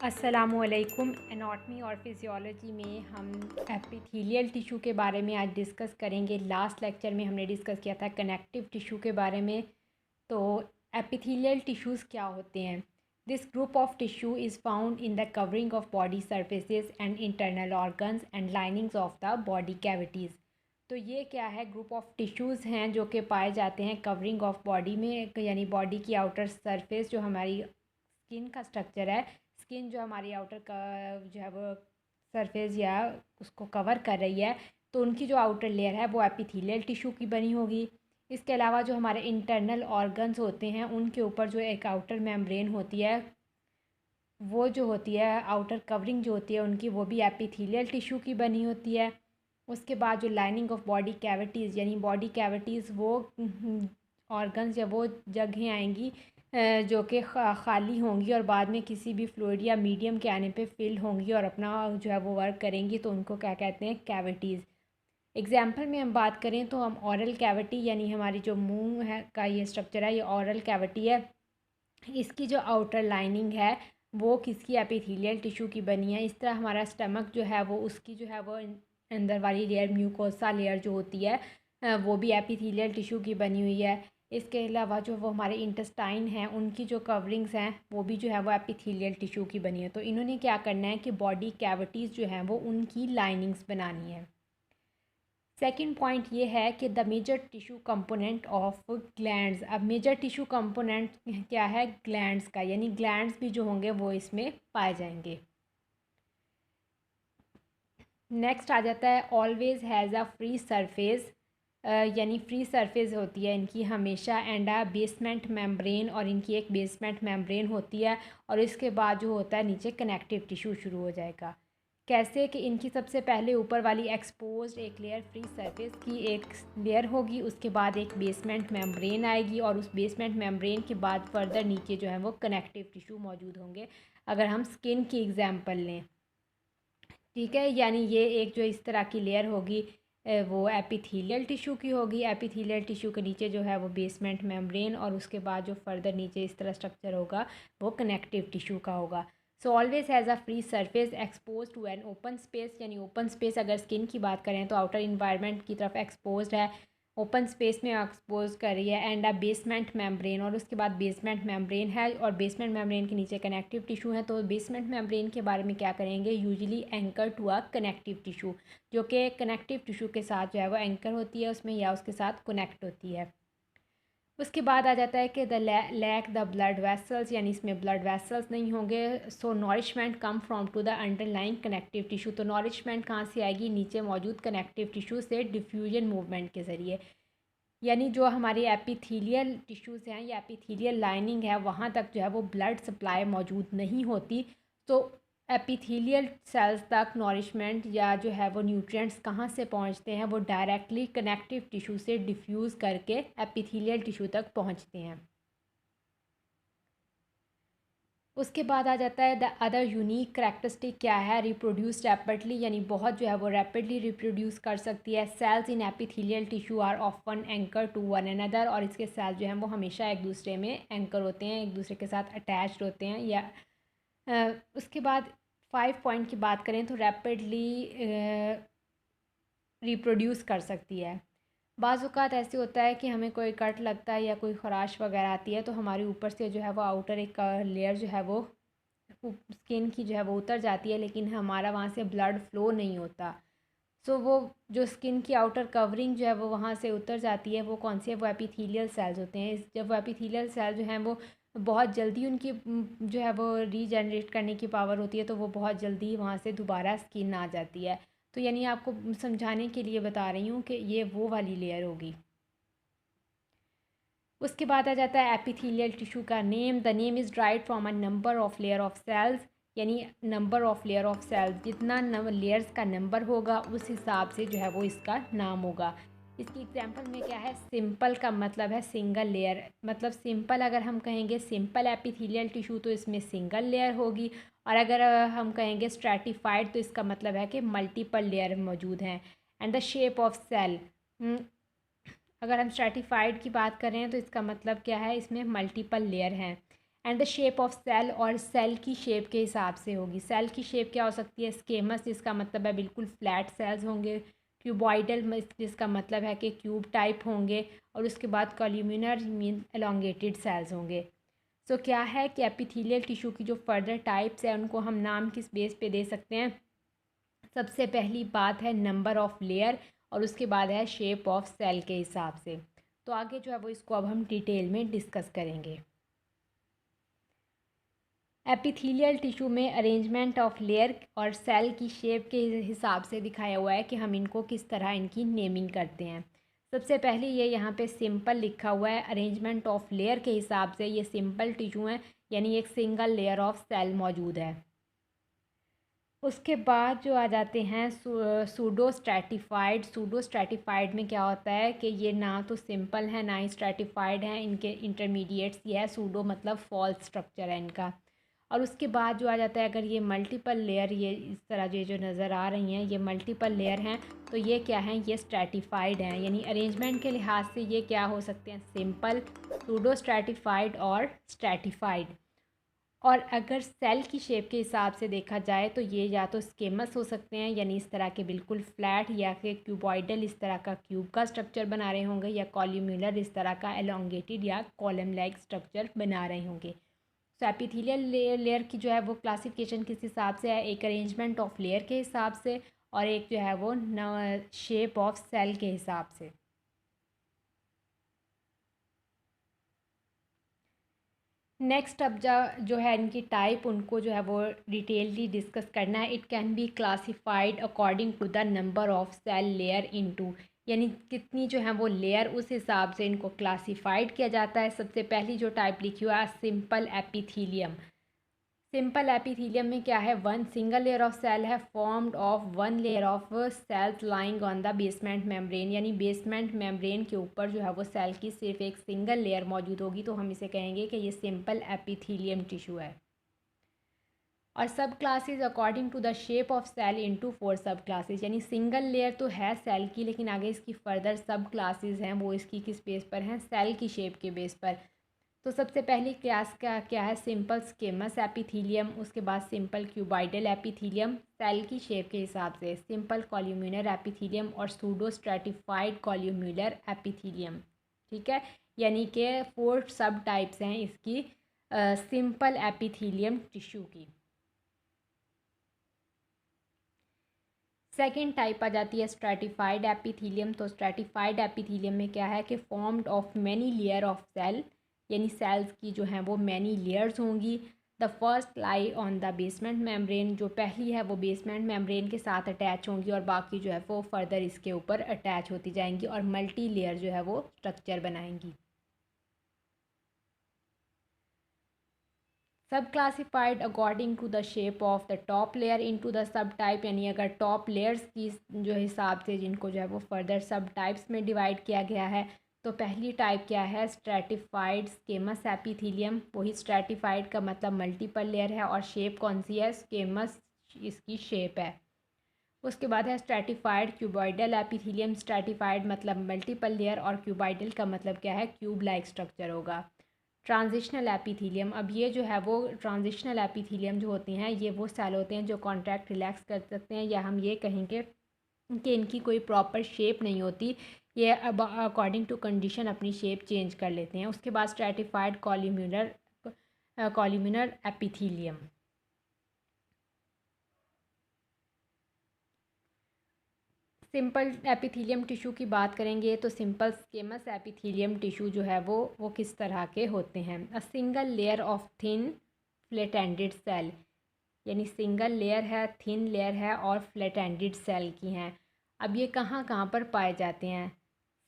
अस्सलामुअलैकुम। एनाटॉमी और फिजियोलॉजी में हम एपिथेलियल टिश्यू के बारे में आज डिस्कस करेंगे। लास्ट लेक्चर में हमने डिस्कस किया था कनेक्टिव टिश्यू के बारे में। तो एपिथेलियल टिश्यूज़ क्या होते हैं? This group of tissue is found in the covering of body surfaces and internal organs and linings of the body cavities. तो ये क्या है? ग्रुप ऑफ टिश्यूज़ हैं जो कि पाए जाते हैं कवरिंग ऑफ बॉडी में, यानी बॉडी की आउटर सरफेस जो हमारी स्किन का स्ट्रक्चर है, स्किन जो हमारी आउटर का जो है वो सरफेस या उसको कवर कर रही है, तो उनकी जो आउटर लेयर है वो एपिथेलियल टिश्यू की बनी होगी। इसके अलावा जो हमारे इंटरनल ऑर्गन्स होते हैं उनके ऊपर जो एक आउटर मेम्ब्रेन होती है, वो जो होती है आउटर कवरिंग जो होती है उनकी, वो भी एपिथेलियल टिश्यू की बनी होती है। उसके बाद जो लाइनिंग ऑफ बॉडी कैविटीज़, यानी बॉडी कैविटीज़ वो ऑर्गन्स या वो जगहें आएंगी जो कि खाली होंगी और बाद में किसी भी फ्लूइड या मीडियम के आने पे फिल होंगी और अपना जो है वो वर्क करेंगी, तो उनको क्या कहते हैं? कैविटीज़। एग्जाम्पल में हम बात करें तो हम ऑरल कैविटी, यानी हमारी जो मुंह है का ये स्ट्रक्चर है, ये ऑरल कैविटी है। इसकी जो आउटर लाइनिंग है वो किसकी? एपिथेलियल टिश्यू की बनी है। इस तरह हमारा स्टमक जो है वो उसकी जो है वो अंदर वाली लेयर, म्यूकोसा लेयर जो होती है, वो भी एपिथेलियल टिश्यू की बनी हुई है। इसके अलावा जो वो हमारे इंटेस्टाइन हैं उनकी जो कवरिंग्स हैं वो भी जो है वो एपिथेलियल टिश्यू की बनी है। तो इन्होंने क्या करना है कि बॉडी कैविटीज़ जो हैं वो उनकी लाइनिंग्स बनानी है। सेकंड पॉइंट ये है कि the major tissue component of glands. अब मेजर टिश्यू कंपोनेंट क्या है? ग्लैंड्स का, यानी ग्लैंड्स भी जो होंगे वो इसमें पाए जाएंगे। नेक्स्ट आ जाता है always has a free surface, यानी फ्री सरफेस होती है इनकी हमेशा, एंड अ बेसमेंट मेम्ब्रेन, और इनकी एक बेसमेंट मेम्ब्रेन होती है। और इसके बाद जो होता है नीचे कनेक्टिव टिश्यू शुरू हो जाएगा। कैसे? कि इनकी सबसे पहले ऊपर वाली एक्सपोज्ड एक लेयर फ्री सरफेस की एक लेयर होगी, उसके बाद एक बेसमेंट मेम्ब्रेन आएगी और उस बेसमेंट मेम्ब्रेन के बाद फर्दर नीचे जो है वो कनेक्टिव टिश्यू मौजूद होंगे। अगर हम स्किन की एग्जांपल लें, ठीक है, यानी ये एक जो इस तरह की लेयर होगी वो एपिथेलियल टिश्यू की होगी। एपिथेलियल टिश्यू के नीचे जो है वो बेसमेंट मेम्ब्रेन, और उसके बाद जो फर्दर नीचे इस तरह स्ट्रक्चर होगा वो कनेक्टिव टिश्यू का होगा। So always has a free surface expose to an open space, यानी ओपन स्पेस अगर स्किन की बात करें तो आउटर इन्वायरमेंट की तरफ एक्सपोज है, ओपन स्पेस में एक्सपोज कर रही है, एंड अ बेसमेंट मेम्ब्रेन, और उसके बाद बेसमेंट मेम्ब्रेन है और बेसमेंट मेम्ब्रेन के नीचे कनेक्टिव टिश्यू है। तो बेसमेंट मेम्ब्रेन के बारे में क्या करेंगे? Usually anchor to a connective tissue, जो कि कनेक्टिव टिश्यू के साथ जो है वो एंकर होती है उसमें, या उसके साथ कनेक्ट होती है। उसके बाद आ जाता है कि the lack the blood vessels, यानी इसमें ब्लड वेसल्स नहीं होंगे। So nourishment come from to the underlying connective tissue. तो नॉरिशमेंट कहाँ से आएगी? नीचे मौजूद कनेक्टिव टिश्यू से डिफ्यूजन मूवमेंट के ज़रिए, यानी जो हमारी एपिथेलियल टिश्यूज़ हैं या एपिथेलियल लाइनिंग है वहाँ तक जो है वो ब्लड सप्लाई मौजूद नहीं होती। तो एपिथेलियल सेल्स तक नॉरिशमेंट या जो है वो न्यूट्रिएंट्स कहाँ से पहुँचते हैं? वो डायरेक्टली कनेक्टिव टिश्यू से डिफ्यूज़ करके एपिथेलियल टिश्यू तक पहुँचते हैं। उसके बाद आ जाता है द अदर यूनिक करैक्टरिस्टिक क्या है? रिप्रोड्यूस रैपिडली, यानी बहुत जो है वो रैपिडली रिप्रोड्यूस कर सकती है। Cells in epithelial tissue are often anchor to one another, और इसके सेल्स जो हैं वो हमेशा एक दूसरे में एंकर होते हैं, एक दूसरे के साथ अटैच्ड होते हैं। या उसके बाद 5 पॉइंट की बात करें तो रैपिडली रिप्रोड्यूस कर सकती है। बाज़ औक़ात ऐसे होता है कि हमें कोई कट लगता है या कोई ख़राश वगैरह आती है तो हमारे ऊपर से जो है वो आउटर एक लेयर जो है वो स्किन की जो है वो उतर जाती है, लेकिन हमारा वहाँ से ब्लड फ्लो नहीं होता। सो वो जो स्किन की आउटर कवरिंग जो है वो वहाँ से उतर जाती है, वो कौन सी है? वो एपिथेलियल सेल्स होते हैं। जब वो एपिथेलियल सेल जो हैं वो बहुत जल्दी उनकी जो है वो रीजनरेट करने की पावर होती है, तो वो बहुत जल्दी वहाँ से दोबारा स्किन आ जाती है। तो यानी आपको समझाने के लिए बता रही हूँ कि ये वो वाली लेयर होगी। उसके बाद आ जाता है एपिथेलियल टिश्यू का name. The name is derived from a number of layer of cells, यानी number of layer of cells, जितना लेयर्स का नंबर होगा उस हिसाब से जो है वो इसका नाम होगा। इसकी एग्जांपल में क्या है? सिंपल का मतलब है सिंगल लेयर, मतलब सिंपल अगर हम कहेंगे सिंपल एपिथेलियल टिश्यू तो इसमें सिंगल लेयर होगी, और अगर हम कहेंगे स्ट्रैटिफाइड तो इसका मतलब है कि मल्टीपल लेयर मौजूद हैं। And the shape of cell, अगर हम स्ट्रैटिफाइड की बात करें तो इसका मतलब क्या है? इसमें मल्टीपल लेयर हैं। And the shape of cell, और सेल की शेप के हिसाब से होगी। सेल की शेप क्या हो सकती है? स्केमस, जिसका मतलब है बिल्कुल फ्लैट सेल्स होंगे। क्यूबॉइडल, जिसका मतलब है कि क्यूब टाइप होंगे। और उसके बाद कॉल्यूमिनर मीन एलोंगेटेड सेल्स होंगे। सो क्या है कि एपिथेलियल टिश्यू की जो फर्दर टाइप्स है उनको हम नाम किस बेस पे दे सकते हैं? सबसे पहली बात है नंबर ऑफ़ लेयर, और उसके बाद है शेप ऑफ सेल के हिसाब से। तो आगे जो है वो इसको अब हम डिटेल में डिस्कस करेंगे। एपिथेलियल टिश्यू में अरेंजमेंट ऑफ लेयर और सेल की शेप के हिसाब से दिखाया हुआ है कि हम इनको किस तरह इनकी नेमिंग करते हैं। सबसे पहले ये यहाँ पे सिंपल लिखा हुआ है। अरेंजमेंट ऑफ लेयर के हिसाब से ये सिंपल टिश्यू है, यानी एक सिंगल लेयर ऑफ सेल मौजूद है। उसके बाद जो आ जाते हैं सूडो स्ट्रैटिफाइड। सूडो स्ट्रैटिफाइड में क्या होता है कि ये ना तो सिंपल है ना ही स्ट्रैटिफाइड है, इनके इंटरमीडिएट्स ये है। सूडो मतलब फॉल्स स्ट्रक्चर है इनका। और उसके बाद जो आ जाता है, अगर ये मल्टीपल लेयर, ये इस तरह जो नज़र आ रही हैं ये मल्टीपल लेयर हैं, तो ये क्या हैं? ये स्ट्रैटिफाइड हैं। यानी अरेंजमेंट के लिहाज से ये क्या हो सकते हैं? सिंपल, सूडो स्ट्रैटिफाइड और स्ट्रैटिफाइड। और अगर सेल की शेप के हिसाब से देखा जाए तो ये या तो स्केमस हो सकते हैं, यानी इस तरह के बिल्कुल फ्लैट, या फिर क्यूबॉइडल, इस तरह का क्यूब का स्ट्रक्चर बना रहे होंगे, या कॉल्यूम्युलर, इस तरह का एलोंगेटेड या कॉलम लाइक स्ट्रक्चर बना रहे होंगे। सो एपिथेलियल लेयर की जो है वो क्लासिफिकेशन किस हिसाब से है? एक अरेंजमेंट ऑफ लेयर के हिसाब से, और एक जो है वो शेप ऑफ सेल के हिसाब से। नेक्स्ट अब जो है इनकी टाइप, उनको जो है वो डिटेलली डिस्कस करना है। It can be classified according to the number of cell layer into, यानी कितनी जो है वो लेयर, उस हिसाब से इनको क्लासिफाइड किया जाता है। सबसे पहली जो टाइप लिखी हुआ है सिंपल एपिथीलियम। सिंपल एपिथेलियम में क्या है? One single layer of cell है formed of one layer of cells lying on the basement membrane, यानी बेसमेंट मेम्ब्रेन के ऊपर जो है वो सेल की सिर्फ एक सिंगल लेयर मौजूद होगी, तो हम इसे कहेंगे कि ये सिंपल एपिथेलियम टिश्यू है। और subclasses according to the shape of cell into 4 सब क्लासेस, यानी सिंगल लेयर तो है सेल की, लेकिन आगे इसकी फर्दर सब क्लासेस हैं वो इसकी किस बेस पर हैं? सेल की शेप के बेस पर। तो सबसे पहली क्लास का क्या है? Simple squamous epithelium. उसके बाद सिंपल क्यूबाइडल एपिथीलियम सेल की शेप के हिसाब से, सिंपल कॉल्यूम्युलर एपिथीलियम और सूडो स्ट्रैटिफाइड कॉल्यूम्युलर एपिथीलियम। ठीक है, यानी कि 4 सब टाइप्स हैं इसकी सिंपल एपिथीलियम टिश्यू की। सेकेंड टाइप आ जाती है स्ट्रैटिफाइड एपिथीलियम। तो स्ट्रैटिफाइड एपिथीलियम में क्या है कि formed of many layer of cell, यानी सेल्स की जो हैं वो मैनी लेयर्स होंगी। The first lie on the basement membrane, जो पहली है वो बेसमेंट मेम्ब्रेन के साथ अटैच होंगी, और बाकी जो है वो फर्दर इसके ऊपर अटैच होती जाएंगी और मल्टी लेयर जो है वो स्ट्रक्चर बनाएंगी। Subclassified according to the shape of the top layer into the subtype, यानी अगर टॉप लेयर्स की जो हिसाब से जिनको जो है वो फर्दर सब टाइप्स में डिवाइड किया गया है। तो पहली टाइप क्या है? Stratified squamous epithelium. वही स्ट्रैटिफाइड का मतलब मल्टीपल लेयर है, और शेप कौन सी है? स्केमस इसकी शेप है। उसके बाद है स्ट्रैटिफाइड क्यूबॉइडल एपिथीलियम। स्ट्रैटिफाइड मतलब मल्टीपल लेयर, और क्यूबॉइडल का मतलब क्या है? क्यूब लाइक स्ट्रक्चर होगा। ट्रांजिशनल एपिथीलियम, अब ये जो है वो ट्रांजिशनल एपिथीलियम जो होते हैं ये वो सेल होते हैं जो कॉन्ट्रैक्ट रिलैक्स कर सकते हैं, या हम ये कहेंगे कि इनकी कोई प्रॉपर शेप नहीं होती, ये अब अकॉर्डिंग टू कंडीशन अपनी शेप चेंज कर लेते हैं। उसके बाद stratified columnar epithelium. Simple epithelium tissue की बात करेंगे तो सिंपल स्केमस एपिथीलियम टिश्यू जो है वो किस तरह के होते हैं? A single layer of thin flattened cell, यानी सिंगल लेयर है, थिन लेयर है और फ्लैट एंडेड सेल की हैं। अब ये कहाँ कहाँ पर पाए जाते हैं?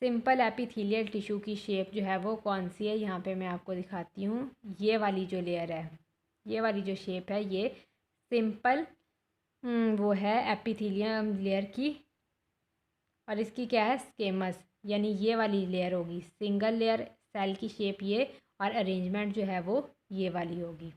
सिंपल एपिथेलियल टिश्यू की शेप जो है वो कौन सी है? यहाँ पे मैं आपको दिखाती हूँ। ये वाली जो लेयर है, ये वाली जो शेप है, ये सिंपल वो है एपिथेलियम लेयर की, और इसकी क्या है? स्केमस, यानी ये वाली लेयर होगी सिंगल लेयर, सेल की शेप ये, और अरेंजमेंट जो है वो ये वाली होगी।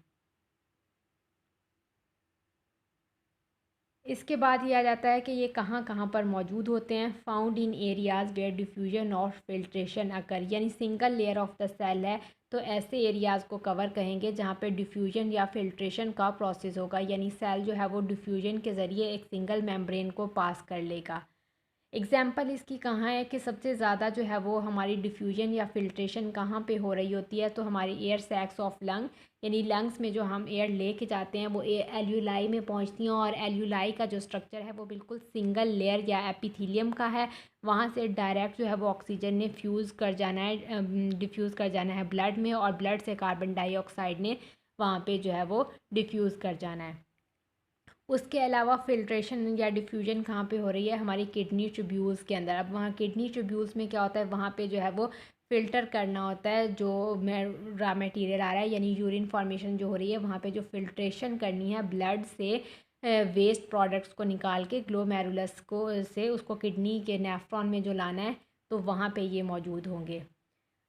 इसके बाद ये आ जाता है कि ये कहाँ कहाँ पर मौजूद होते हैं। Found in areas where diffusion और फिल्ट्रेशन अकर, यानी single layer of the cell है तो ऐसे एरियाज़ को कवर कहेंगे जहाँ पे डिफ्यूजन या फिल्ट्रेशन का प्रोसेस होगा, यानी सेल जो है वो डिफ्यूजन के ज़रिए एक सिंगल मेम्ब्रेन को पास कर लेगा। एग्जाम्पल इसकी कहाँ है कि सबसे ज़्यादा जो है वो हमारी डिफ्यूजन या फिल्ट्रेशन कहाँ पे हो रही होती है, तो हमारी एयर सैक्स ऑफ लंग, यानी लंग्स में जो हम एयर लेके जाते हैं वो एल्यूलाई में पहुँचती हैं, और एल्यूलाई का जो स्ट्रक्चर है वो बिल्कुल सिंगल लेयर या एपिथीलियम का है। वहाँ से डायरेक्ट जो है वो ऑक्सीजन ने फ्यूज़ कर जाना है, डिफ्यूज़ कर जाना है ब्लड में, और ब्लड से कार्बन डाइऑक्साइड ने वहाँ पे जो है वो डिफ्यूज़ कर जाना है। उसके अलावा फ़िल्ट्रेशन या डिफ्यूजन कहाँ पे हो रही है, हमारी किडनी ट्यूब्यूल्स के अंदर। अब वहाँ किडनी ट्यूब्यूल्स में क्या होता है, वहाँ पे जो है वो फ़िल्टर करना होता है जो रॉ मटेरियल आ रहा है, यानी यूरिन फॉर्मेशन जो हो रही है वहाँ पे जो फ़िल्ट्रेशन करनी है ब्लड से वेस्ट प्रोडक्ट्स को निकाल के ग्लोमेरुलस को से उसको किडनी के नेफ्रॉन में जो लाना है, तो वहाँ पे ये मौजूद होंगे।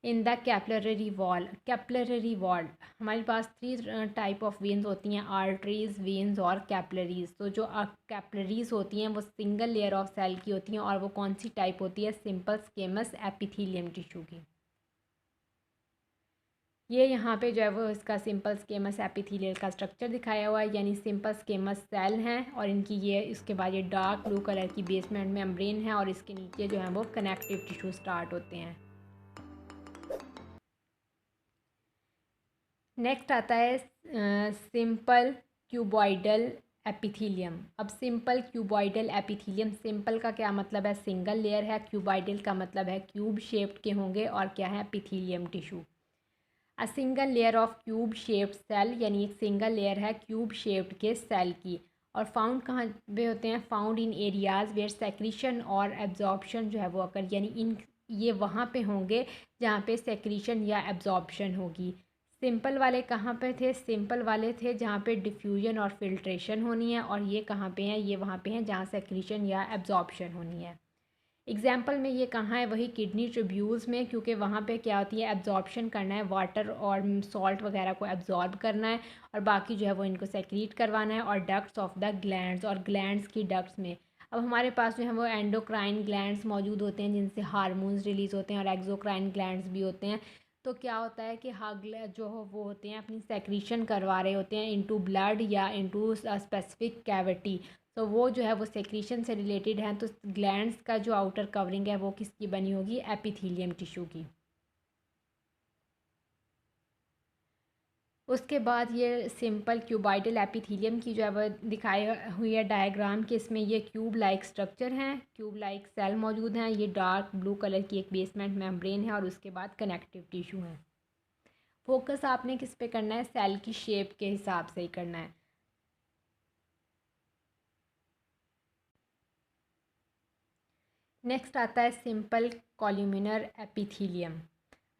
इन द कैपिलरी वॉल हमारे पास 3 टाइप ऑफ वेन्स होती हैं, आर्टरीज, वेन्स और कैपिलरीज। तो जो कैपिलरीज होती हैं वो सिंगल लेयर ऑफ सेल की होती हैं, और वो कौन सी टाइप होती है, सिंपल स्केमस एपिथीलियम टिश्यू की। ये यहाँ पे जो है वो इसका सिंपल स्केमस एपिथीलियल का स्ट्रक्चर दिखाया हुआ है, यानी सिंपल स्केमस सेल हैं, और इनकी ये इसके बाद ये डार्क ब्लू कलर की बेसमेंट मेम्ब्रेन है, और इसके नीचे जो है वो कनेक्टिव टिश्यू स्टार्ट होते हैं। नेक्स्ट आता है सिंपल क्यूबॉइडल एपिथीलियम। अब सिंपल क्यूबॉइडल एपिथीलियम, सिंपल का क्या मतलब है, सिंगल लेयर है, क्यूबॉइडल का मतलब है क्यूब शेप्ड के होंगे, और क्या है, epithelium tissue. A single layer of cube shaped cell, यानी एक सिंगल लेयर है क्यूब शेप्ड के सेल की। और फाउंड कहाँ पे होते हैं, found in areas where secretion और एब्जॉर्प्शन जो है वो अकर, यानी इन ये वहाँ पे होंगे जहाँ पे सेक्रीशन या एब्जॉर्प्शन होगी। सिंपल वाले कहाँ पे थे, सिंपल वाले थे जहाँ पे डिफ्यूजन और फिल्ट्रेशन होनी है, और ये कहाँ पे हैं, ये वहाँ पे हैं जहाँ सेक्रीशन या एब्जॉर्प्शन होनी है। एग्जाम्पल में ये कहाँ है, वही किडनी ट्यूब्यूल्स में, क्योंकि वहाँ पे क्या होती है, एब्जॉर्प्शन करना है, वाटर और सॉल्ट वगैरह को एब्जॉर्ब करना है, और बाकी जो है वो इनको सेक्रीट करवाना है, और डक्ट्स ऑफ द ग्लैंड्स, और ग्लैंड्स की डक्ट्स में अब हमारे पास जो है वो एंडोक्राइन ग्लैंड्स मौजूद होते हैं जिनसे हार्मोन्स रिलीज़ होते हैं, और एक्सोक्राइन ग्लैंड्स भी होते हैं। तो क्या होता है कि जो हो वो होते हैं अपनी सेक्रीशन करवा रहे होते हैं इनटू ब्लड या इनटू स्पेसिफिक कैविटी। तो वो जो है वो सेक्रीशन से रिलेटेड हैं, तो ग्लैंड्स का जो आउटर कवरिंग है वो किसकी बनी होगी, एपिथीलियम टिश्यू की। उसके बाद ये सिंपल क्यूबाइडल एपिथीलियम की जो है वो दिखाई हुई है डायग्राम के, इसमें ये क्यूब लाइक स्ट्रक्चर हैं, क्यूब लाइक सेल मौजूद हैं, ये डार्क ब्लू कलर की एक बेसमेंट मेम्ब्रेन है, और उसके बाद कनेक्टिव टिश्यू है। फोकस आपने किस पे करना है, सेल की शेप के हिसाब से ही करना है। नेक्स्ट आता है सिंपल कॉल्यूमिनर एपिथीलियम।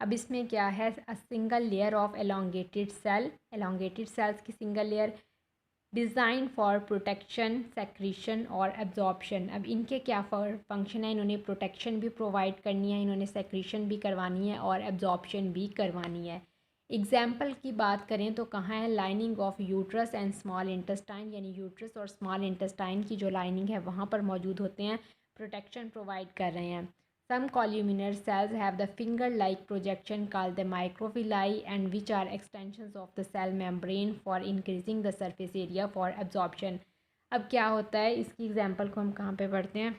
अब इसमें क्या है, a single layer of elongated cell, elongated cells की single layer, design for protection, secretion और एब्जॉर्प्शन। अब इनके क्या फंक्शन है, इन्होंने प्रोटेक्शन भी प्रोवाइड करनी है, इन्होंने सेक्रीशन भी करवानी है, और एब्जॉर्प्शन भी करवानी है। एग्जाम्पल की बात करें तो कहाँ है, lining of uterus and small intestine, यानी यूट्रस और स्मॉल इंटेस्टाइन की जो लाइनिंग है वहाँ पर मौजूद होते हैं, प्रोटेक्शन प्रोवाइड कर रहे हैं। Some columnar cells have the finger-like projection called the microvilli, and which are extensions of the cell membrane for increasing the surface area for absorption. अब क्या होता है, इसकी एग्जांपल को हम कहाँ पे पढ़ते हैं,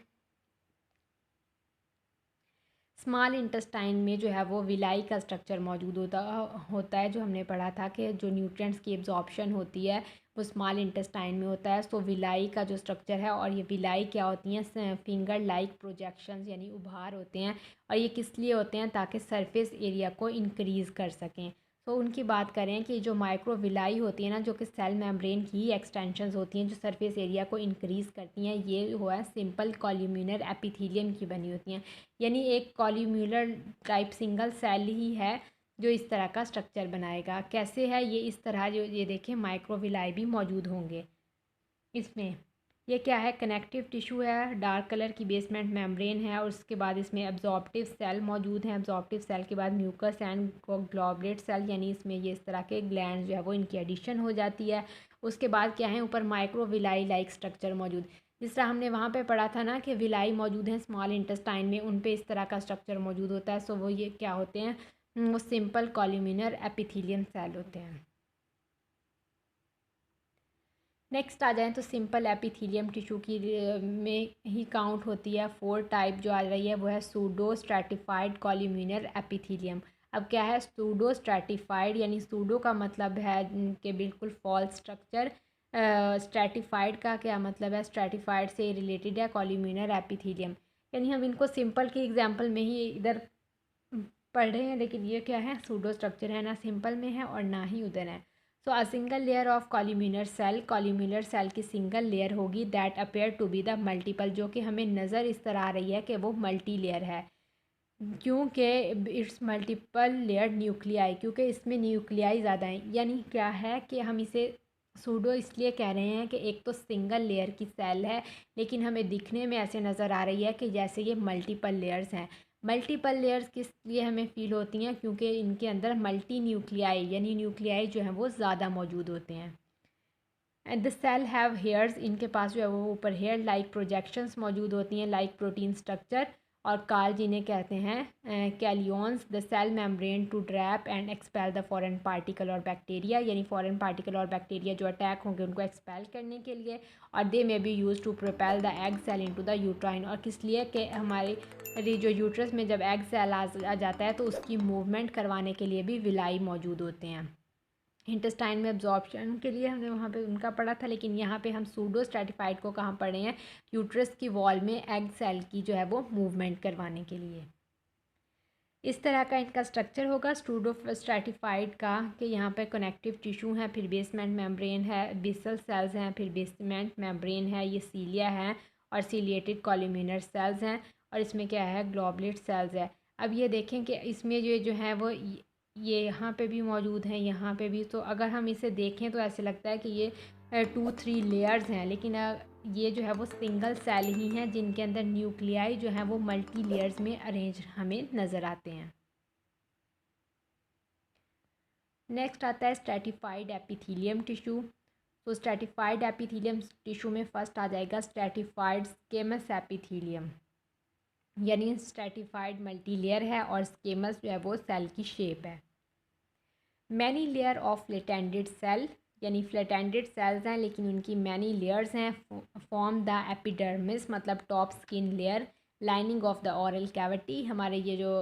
स्मॉल इंटेस्टाइन में जो है वो विलाई का स्ट्रक्चर मौजूद होता है, जो हमने पढ़ा था कि जो न्यूट्रिएंट्स की एब्जॉर्प्शन होती है वो स्मॉल इंटेस्टाइन में होता है। तो विलाई का जो स्ट्रक्चर है, और ये विलाई क्या होती हैं, फिंगर लाइक प्रोजेक्शंस, यानी उभार होते हैं, और ये किस लिए होते हैं, ताकि सरफेस एरिया को इंक्रीज़ कर सकें। तो उनकी बात करें कि जो माइक्रोविलाई होती है ना, जो कि सेल मेम्ब्रेन की एक्सटेंशंस होती हैं जो सरफेस एरिया को इंक्रीज़ करती हैं, ये हुआ है सिंपल कॉल्यूमिनर एपिथीलियम की बनी होती हैं, यानी एक कॉल्यूम्युलर टाइप सिंगल सेल ही है जो इस तरह का स्ट्रक्चर बनाएगा। कैसे है ये, इस तरह जो ये देखें माइक्रोविलाई भी मौजूद होंगे इसमें। ये क्या है, कनेक्टिव टिश्यू है, डार्क कलर की बेसमेंट मेम्ब्रेन है और उसके बाद इसमें एब्जॉर्प्टिव सेल मौजूद हैं। एब्जॉर्प्टिव सेल के बाद म्यूकस एंड ग्लोबुलेट सेल, यानी इसमें ये इस तरह के ग्लैंड जो है वो इनकी एडिशन हो जाती है। उसके बाद क्या है, ऊपर माइक्रोविलाई लाइक स्ट्रक्चर मौजूद, जिस तरह हमने वहाँ पे पढ़ा था ना कि विलाई मौजूद हैं स्मॉल इंटेस्टाइन में, उन पे इस तरह का स्ट्रक्चर मौजूद होता है। सो वो ये क्या होते हैं, वो सिंपल कॉल्यूमिनर एपिथेलियम सेल होते हैं। नेक्स्ट आ जाएँ तो सिंपल एपिथीलियम टिश्यू की में ही काउंट होती है। 4 टाइप जो आ रही है वो है सूडो स्ट्रैटिफाइड कॉल्यूमिनर एपिथीलियम। अब क्या है सूडो स्ट्रैटिफाइड, यानी सूडो का मतलब है कि बिल्कुल फॉल्स स्ट्रक्चर। स्ट्रैटिफाइड का क्या मतलब है, स्ट्रैटिफाइड से रिलेटेड है कॉल्यूमिनर एपिथीलियम, यानी हम इनको सिंपल के एग्जाम्पल में ही इधर पढ़ रहे हैं, लेकिन ये क्या है सूडो स्ट्रक्चर है, ना सिंपल में है और ना ही उधर है। So a single layer of columnar cell की सिंगल लेयर होगी that appear to be the multiple, जो कि हमें नज़र इस तरह आ रही है कि वो मल्टी लेयर है, क्योंकि इट्स मल्टीपल लेयर न्यूक्लियाई, क्योंकि इसमें न्यूक्लियाई ज़्यादा हैं। यानी क्या है कि हम इसे सूडो इसलिए कह रहे हैं कि एक तो सिंगल लेयर की सेल है, लेकिन हमें दिखने में ऐसे नज़र आ रही है कि जैसे ये मल्टीपल लेयर्स हैं। मल्टीपल लेयर्स किस लिए हमें फील होती हैं, क्योंकि इनके अंदर मल्टी न्यूक्लियाई यानी न्यूक्लियाई जो हैं वो ज़्यादा मौजूद होते हैं। And the cell have hairs, इनके पास जो है वो ऊपर हेयर लाइक प्रोजेक्शंस मौजूद होती हैं लाइक प्रोटीन स्ट्रक्चर, और कार्ज जिन्हें कहते हैं कैलियंस the cell membrane to trap and expel the foreign particle और बैक्टीरिया, यानी फॉरेन पार्टिकल और बैक्टीरिया जो अटैक होंगे उनको एक्सपेल करने के लिए। और they may be use to propel the egg cell into the uterine, और किस लिए कि हमारे जो यूट्रस में जब एग सेल आ जाता है तो उसकी मूवमेंट करवाने के लिए भी विलाई मौजूद होते हैं। इंटेस्टाइन में एब्जॉर्प्शन के लिए हमने वहाँ पे उनका पढ़ा था, लेकिन यहाँ पे हम सूडो स्ट्रैटिफाइड को कहाँ पढ़े हैं, यूट्रस की वॉल में एग सेल की जो है वो मूवमेंट करवाने के लिए। इस तरह का इनका स्ट्रक्चर होगा सूडो स्ट्रैटिफाइड का, कि यहाँ पे कनेक्टिव टिश्यू है, फिर बेसमेंट मेम्ब्रेन है, बेसल सेल्स हैं, फिर बेसमेंट मेम्ब्रेन है, ये सीलिया है और सीलिएटेड कॉल्यूमिनर सेल्स हैं, और इसमें क्या है ग्लोबुलेट सेल्स है। अब ये देखें कि इसमें जो है वो ये यहाँ पे भी मौजूद हैं, यहाँ पे भी। तो अगर हम इसे देखें तो ऐसे लगता है कि ये 2-3 लेयर्स हैं, लेकिन ये जो है वो सिंगल सेल ही हैं जिनके अंदर न्यूक्लियाई जो हैं वो मल्टी लेयर्स में अरेंज हमें नज़र आते हैं। नेक्स्ट आता है स्ट्रैटिफाइड एपिथीलियम टिश्यू। तो स्ट्रैटिफाइड एपिथीलियम टिश्यू में फर्स्ट आ जाएगा स्ट्रैटिफाइड स्केमस एपिथीलियम, यानी स्ट्रैटिफाइड मल्टी लेयर है और स्केमस जो है वो सेल की शेप है। Many layer of flattened cell, यानी फ्लैटेंडेड सेल्स हैं लेकिन उनकी मैनी लेयर्स हैं। फॉर्म द एपिडर्मिस, मतलब top skin layer, lining of the oral cavity, हमारे ये जो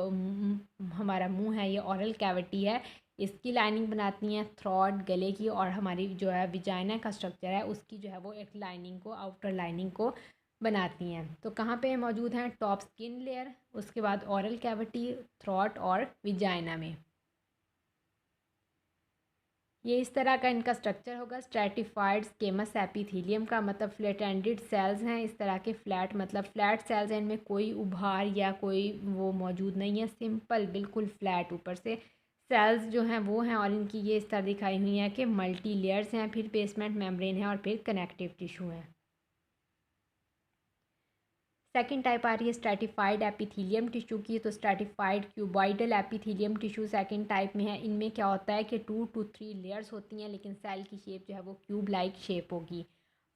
हमारा मुंह है ये ऑरल कैविटी है, इसकी लाइनिंग बनाती हैं। थ्रॉट गले की, और हमारी जो है विजाइना का स्ट्रक्चर है उसकी जो है वो एक लाइनिंग को, आउटर लाइनिंग को बनाती हैं। तो कहाँ पे मौजूद हैं, टॉप स्किन लेयर, उसके बाद ऑरल कैविटी, थ्रॉट और विजाइना में। ये इस तरह का इनका स्ट्रक्चर होगा। स्ट्रैटिफाइड स्केमस एपिथेलियम का मतलब फ्लैटेंडेड सेल्स हैं, इस तरह के फ्लैट, मतलब फ्लैट सेल्स हैं, इनमें कोई उभार या कोई वो मौजूद नहीं है, सिंपल बिल्कुल फ्लैट ऊपर से सेल्स जो हैं वो हैं, और इनकी ये इस तरह दिखाई हुई है कि मल्टी लेयर्स हैं, फिर बेसमेंट मेम्ब्रेन है और फिर कनेक्टिव टिश्यू है। सेकेंड टाइप आ रही है स्ट्रैटिफाइड एपिथीलियम टिश्यू की। तो stratified cuboidal epithelium tissue second type में है। इनमें क्या होता है कि 2 to 3 लेयर्स होती हैं, लेकिन सेल की शेप जो है वो क्यूब लाइक शेप होगी।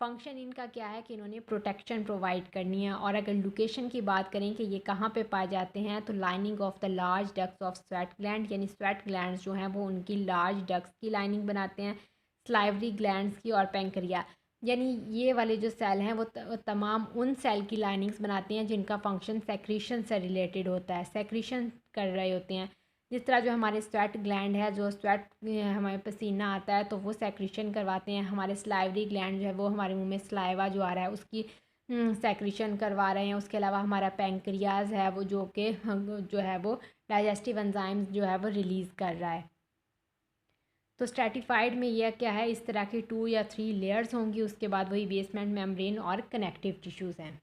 फंक्शन इनका क्या है कि इन्होंने प्रोटेक्शन प्रोवाइड करनी है। और अगर लोकेशन की बात करें कि ये कहाँ पे पाए जाते हैं, तो lining of the large ducts of sweat gland, यानी स्वेट ग्लैंड्स जो हैं वो उनकी लार्ज डक्ट्स की लाइनिंग बनाते हैं, स्लाइवरी ग्लैंड्स की और पेंक्रिया, यानी ये वाले जो सेल हैं वो तमाम उन सेल की लाइनिंग्स बनाती हैं जिनका फंक्शन सेक्रीशन से रिलेटेड होता है, सेक्रीशन कर रहे होते हैं। जिस तरह जो हमारे स्वेट ग्लैंड है, जो स्वेट हमारे पसीना आता है तो वो सेक्रीशन करवाते हैं। हमारे स्लाइवरी ग्लैंड जो है वो हमारे मुंह में स्लाइवा जो आ रहा है उसकी सेक्रीशन करवा रहे हैं। उसके अलावा हमारा पैंक्रियाज है वो जो है वो डाइजेस्टिव एंजाइम्स जो है वो रिलीज़ कर रहा है। तो स्ट्रैटिफाइड में यह क्या है, इस तरह की 2 या 3 लेयर्स होंगी, उसके बाद वही बेसमेंट मेम्ब्रेन और कनेक्टिव टिश्यूज़ हैं।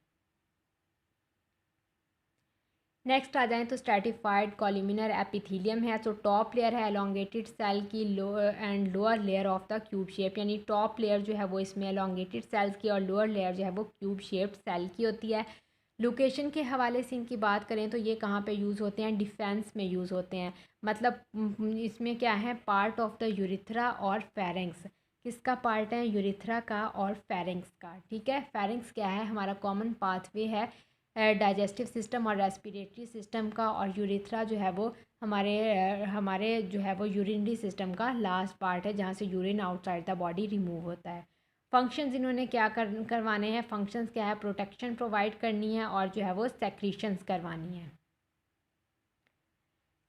नेक्स्ट आ जाएँ तो स्ट्रैटिफाइड कॉलमिनर एपिथीलियम है। तो टॉप लेयर है एलोंगेटेड सेल की, lower layer of the cube shape, यानी टॉप लेयर जो है वो इसमें एलोंगेटेड सेल्स की और लोअर लेयर जो है वो क्यूब शेप्ड सेल की होती है। लोकेशन के हवाले से इनकी बात करें तो ये कहाँ पे यूज़ होते हैं, डिफेंस में यूज़ होते हैं। मतलब इसमें क्या है, पार्ट ऑफ द यूरिथ्रा और फेरेंक्स। किसका पार्ट है, यूरिथ्रा का और फेरेंक्स का। ठीक है, फेरेंक्स क्या है, हमारा कॉमन पाथवे है डाइजेस्टिव सिस्टम और रेस्पिरेटरी सिस्टम का, और यूरिथ्रा जो है वो हमारे जो है वो यूरिनरी सिस्टम का लास्ट पार्ट है, जहाँ से urine outside the body remove होता है। फंक्शंस इन्होंने क्या करवाने हैं, फंक्शंस क्या है, प्रोटेक्शन प्रोवाइड करनी है और जो है वो सेक्रीशंस करवानी है।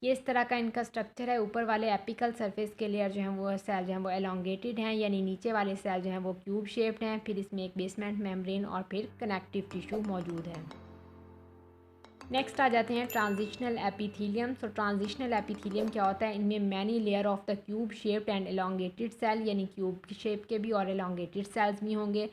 ये इस तरह का इनका स्ट्रक्चर है। ऊपर वाले एपिकल सरफेस के लेयर जो हैं वो सेल जो हैं वो एलोंगेटेड हैं, यानी नीचे वाले सेल जो हैं वो क्यूब शेप्ड हैं। फिर इसमें एक बेसमेंट मेम्ब्रेन और फिर कनेक्टिव टिश्यू मौजूद है। नेक्स्ट आ जाते हैं ट्रांजिशनल एपिथीलियम। तो ट्रांजिशनल एपिथीलियम क्या होता है, इनमें many layer of the cube shaped and elongated cell, यानी क्यूब शेप के भी और एलोंगेटेड सेल्स भी होंगे।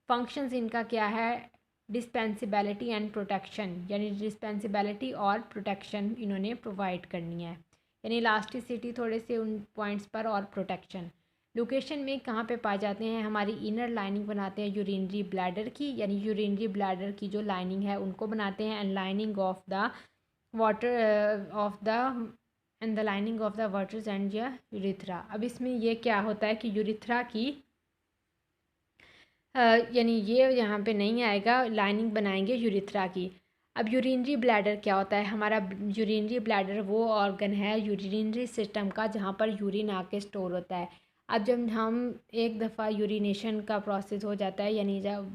फंक्शंस इनका क्या है, डिस्पेंसिबिलिटी एंड प्रोटेक्शन, यानी डिस्पेंसिबिलिटी और प्रोटेक्शन इन्होंने प्रोवाइड करनी है, यानी इलास्टिसिटी थोड़े से उन पॉइंट्स पर और प्रोटेक्शन। लोकेशन में कहाँ पे पाए जाते हैं, हमारी इनर लाइनिंग बनाते हैं यूरिनरी ब्लैडर की, यानी यूरिनरी ब्लैडर की जो लाइनिंग है उनको बनाते हैं, and lining of the water of the end the lining of the waters and urethra. अब इसमें ये क्या होता है कि यूरिथ्रा की यानी ये यहाँ पे नहीं आएगा, लाइनिंग बनाएंगे यूरिथ्रा की। अब यूरिनरी ब्लैडर क्या होता है, हमारा यूरिनरी ब्लैडर वो ऑर्गन है यूरिनरी सिस्टम का जहाँ पर यूरिन आके स्टोर होता है। अब जब हम एक दफ़ा यूरिनेशन का प्रोसेस हो जाता है, यानी जब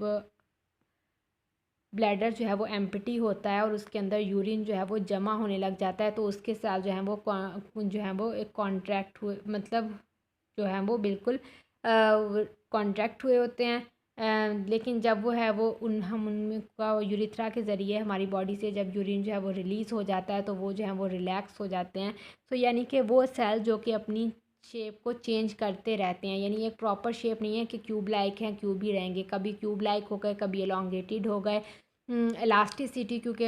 ब्लैडर जो है वो एम्प्टी होता है और उसके अंदर यूरिन जो है वो जमा होने लग जाता है, तो उसके साथ जो है वो एक कॉन्ट्रैक्ट हुए, मतलब जो है वो बिल्कुल कॉन्ट्रैक्ट हुए होते हैं। लेकिन जब वो है वो हम उनका यूरिथ्रा के ज़रिए हमारी बॉडी से जब यूरिन जो है वो रिलीज़ हो जाता है तो वो जो है वो रिलैक्स हो जाते हैं। तो यानी कि वो सेल जो कि अपनी शेप को चेंज करते रहते हैं, यानी एक प्रॉपर शेप नहीं है कि क्यूब लाइक हैं क्यूब ही रहेंगे, कभी क्यूब लाइक हो गए, कभी एलोंगेटेड हो गए। इलास्टिसिटी क्योंकि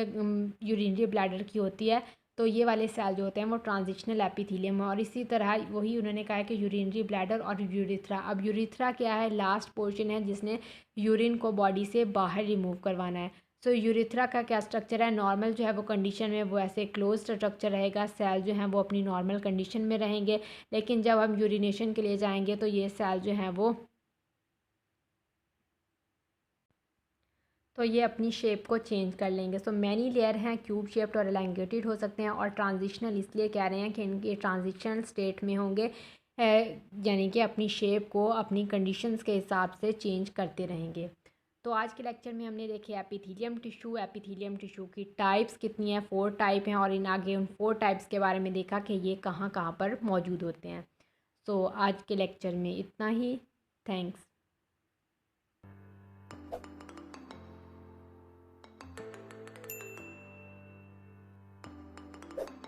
यूरिनरी ब्लैडर की होती है, तो ये वाले सेल जो होते हैं वो ट्रांजिशनल एपिथेलियम है। और इसी तरह वही उन्होंने कहा है कि यूरिनरी ब्लैडर और यूरिथ्रा। अब यूरिथ्रा क्या है, लास्ट पोर्शन है जिसने यूरिन को बॉडी से बाहर रिमूव करवाना है। सो यूरिथ्रा का क्या स्ट्रक्चर है, नॉर्मल जो है वो कंडीशन में वो ऐसे क्लोज स्ट्रक्चर रहेगा, सेल जो हैं वो अपनी नॉर्मल कंडीशन में रहेंगे। लेकिन जब हम यूरिनेशन के लिए जाएंगे तो ये सेल जो हैं वो तो ये अपनी शेप को चेंज कर लेंगे। सो मैनी लेयर हैं, क्यूब शेप्ड और एलोंगेटेड हो सकते हैं, और ट्रांजिशनल इसलिए कह रहे हैं कि इनके ट्रांजिशनल स्टेट में होंगे, यानी कि अपनी शेप को अपनी कंडीशंस के हिसाब से चेंज करते रहेंगे। तो आज के लेक्चर में हमने देखे एपिथेलियम टिश्यू की टाइप्स कितनी हैं, 4 टाइप हैं, और इन आगे उन 4 टाइप्स के बारे में देखा कि ये कहाँ कहाँ पर मौजूद होते हैं। सो आज के लेक्चर में इतना ही। थैंक्स।